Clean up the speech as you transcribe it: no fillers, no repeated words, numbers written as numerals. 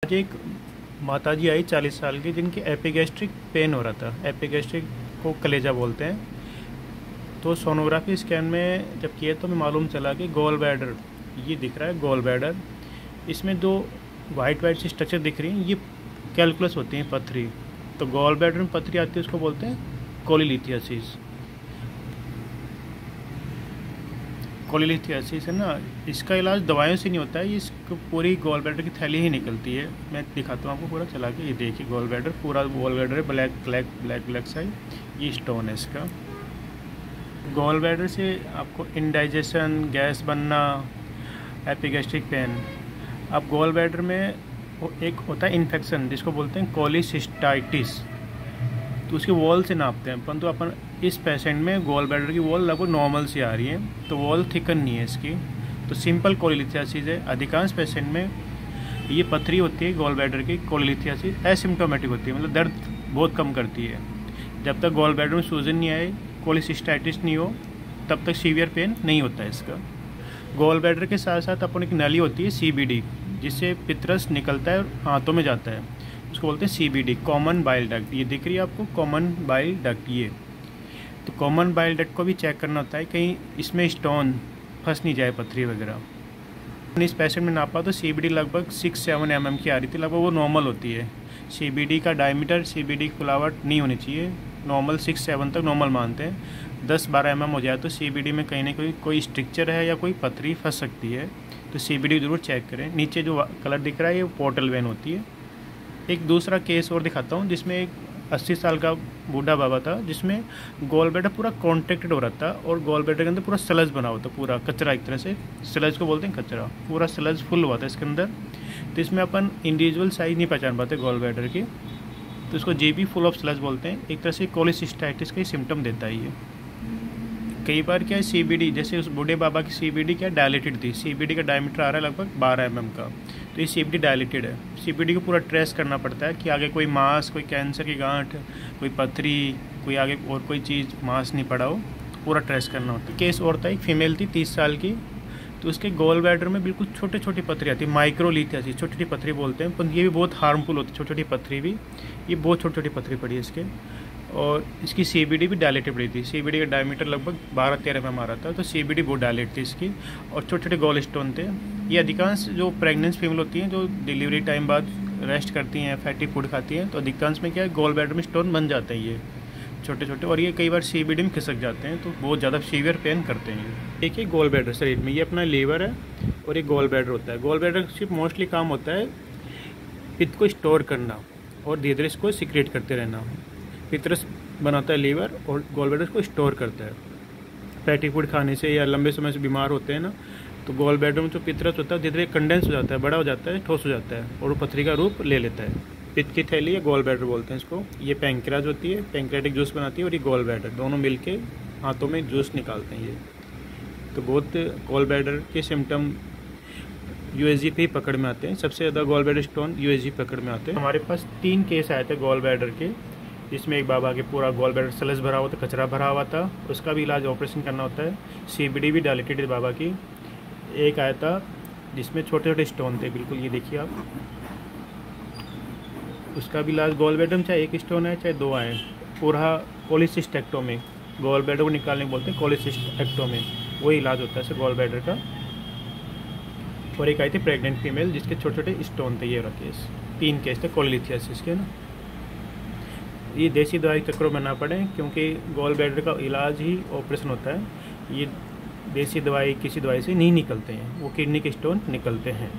आज एक माताजी आई 40 साल की, जिनकी एपिगैस्ट्रिक पेन हो रहा था। एपिगैस्ट्रिक को कलेजा बोलते हैं। तो सोनोग्राफी स्कैन में जब किया तो हमें मालूम चला कि गॉल ब्लैडर, ये दिख रहा है गॉल ब्लैडर। इसमें दो वाइट वाइट सी स्ट्रक्चर दिख रही हैं, ये कैलकुलस होती हैं पथरी। तो गॉल ब्लैडर में पथरी आती है, उसको बोलते हैं कोलीलिथियासिस। कोलीलिथियासिस है ना, इसका इलाज दवाइयों से नहीं होता है, ये इसको पूरी गॉल ब्लैडर की थैली ही निकलती है। मैं दिखाता हूँ आपको पूरा चला के। ये देखिए गॉल ब्लैडर, पूरा गॉल ब्लैडर है, black black black black side, ये स्टोन है इसका। गॉल ब्लैडर से आपको इंडाइजेशन, गैस बनना, एपिगैस्ट्रिक पेन। अब गॉल ब्लैडर में एक होता है इन्फेक्शन, जिसको बोलते हैं कोलिसिस्टाइटिस। तो उसकी वॉल से नापते हैं, परंतु अपन इस पेशेंट में गॉल ब्लैडर की वॉल लगभग नॉर्मल सी आ रही है, तो वॉल थिकन नहीं है इसकी, तो सिंपल कोलीलिथियासिस है। अधिकांश पेशेंट में ये पथरी होती है गॉल ब्लैडर की, कोलीलिथियासिस एसिम्प्टोमेटिक होती है, मतलब दर्द बहुत कम करती है। जब तक गॉल ब्लैडर में सूजन नहीं आए, कोलिसिस्टाइटिस नहीं हो, तब तक सीवियर पेन नहीं होता है इसका। गॉल ब्लैडर के साथ साथ अपन एक नली होती है CBD, जिससे पित्रस निकलता है और हाथों में जाता है, उसको बोलते हैं CBD, कॉमन बाइल डक्ट। ये दिख रही है आपको कॉमन बाइल डक्ट। ये तो कॉमन बाइल डक्ट को भी चेक करना होता है, कहीं इसमें स्टोन फंस नहीं जाए, पथरी वगैरह। इस पेशेंट में नापा तो CBD लगभग 6-7 mm की आ रही थी, लगभग वो नॉर्मल होती है। CBD का डायमीटर, CBD की फुलावट नहीं होनी चाहिए, नॉर्मल 6-7 तक नॉर्मल मानते हैं। 10-12 mm हो जाए तो CBD में कहीं ना कहीं कोई स्ट्रक्चर है या कोई पथरी फंस सकती है, तो CBD ज़रूर चेक करें। नीचे जो कलर दिख रहा है ये पोर्टल वेन होती है। एक दूसरा केस और दिखाता हूँ, जिसमें एक 80 साल का बूढ़ा बाबा था, जिसमें गॉल ब्लैडर पूरा कॉन्ट्रैक्टेड हो रहा था और गॉल ब्लैडर के अंदर पूरा स्लज बना हुआ था, पूरा कचरा, एक तरह से स्लज को बोलते हैं कचरा, पूरा स्लज फुल हुआ था इसके अंदर। तो इसमें अपन इंडिविजुअल साइज नहीं पहचान पाते गॉल ब्लैडर की, तो इसको GB फुल ऑफ स्लज बोलते हैं। एक तरह से कोलिसिस्टाइटिस का ही सिम्टम देता है ये। कई बार क्या है CBD, जैसे उस बूढ़े बाबा की CBD क्या डायलेटेड थी, CBD का डायमीटर आ रहा है लगभग 12 mm का, तो ये CBD डायलेटेड है। CBD को पूरा ट्रेस करना पड़ता है कि आगे कोई मांस, कोई कैंसर की गांठ, कोई पथरी, कोई आगे और कोई चीज़ मांस नहीं पड़ा हो, पूरा ट्रेस करना होता है। केस और था, एक फीमेल थी 30 साल की, तो उसके गॉल ब्लैडर में बिल्कुल छोटे छोटी पथरी आती है, माइक्रोलिथियासिस, छोटी छोटी पथरी बोलते हैं, पर ये भी बहुत हार्मफुल होती है छोटी छोटी पथरी भी। ये बहुत छोटी छोटी पथरी पड़ी है इसके, और इसकी CBD भी डायलेटेड पड़ी थी। CBD का डायमीटर लगभग 12-13 mm आ रहा था, तो CBD बहुत डायलेट थी इसकी, और छोटे छोटे गॉल स्टोन थे। ये अधिकांश जो प्रेगनेंट फीमेल होती हैं, जो डिलीवरी टाइम बाद रेस्ट करती हैं, फैटी फूड खाती हैं, तो अधिकांश में क्या है, गॉल ब्लैडर में स्टोन बन जाते हैं ये छोटे छोटे, और ये कई बार CBD में खिसक जाते हैं, तो बहुत ज़्यादा सीवियर पेन करते हैं ये। एक गॉल ब्लैडर शरीर में, ये अपना लीवर है और ये गॉल ब्लैडर होता है। गॉल ब्लैडर सिर्फ मोस्टली काम होता है पित्त को स्टोर करना और धीरे धीरे इसको सिक्रेट करते रहना। पित्रस बनाता है लीवर और गॉल ब्लैडर को स्टोर करता है। फैटी फूड खाने से या लंबे समय से बीमार होते हैं ना, तो गॉल ब्लैडर में जो पित्रस होता है धीरे धीरे कंडेंस हो जाता है, बड़ा हो जाता है, ठोस हो जाता है, और वो पथरी का रूप ले लेता है। पित्त की थैली या गॉल ब्लैडर बोलते हैं इसको। ये पैंक्रियाज होती है, पैंक्रियाटिक जूस बनाती है, और ये गॉल ब्लैडर, दोनों मिलके हाथों में जूस निकालते हैं ये। तो बहुत गॉल ब्लैडर के सिम्टम USG पे ही पकड़ में आते हैं। सबसे ज़्यादा गॉल ब्लैडर स्टोन USG पकड़ में आते हैं। हमारे पास 3 केस आए थे गॉल ब्लैडर के, जिसमें एक बाबा के पूरा गॉल ब्लैडर स्लज भरा हुआ था, कचरा भरा हुआ था, उसका भी इलाज ऑपरेशन करना होता है। CBD भी डायलेटेड है बाबा की। एक आया था जिसमें छोटे छोटे स्टोन थे, बिल्कुल ये देखिए आप, उसका भी इलाज गॉल ब्लैडर में चाहे एक स्टोन है चाहे 2 आए, पूरा कोलिसिस्टेक्टोमी, गॉल ब्लैडर को निकालने को बोलते हैं कोलिसिस्टेक्टोमी, वही इलाज होता है सर गॉल ब्लैडर का। और एक आई थी प्रेग्नेंट फीमेल, जिसके छोटे छोटे स्टोन थे, ये वाला केस। 3 केस थे कोलीलिथियासिस के ना। ये देसी दवाई चक्रों में ना पड़े, क्योंकि गॉल ब्लैडर का इलाज ही ऑपरेशन होता है। ये देसी दवाई किसी दवाई से नहीं निकलते हैं, वो किडनी के स्टोन निकलते हैं।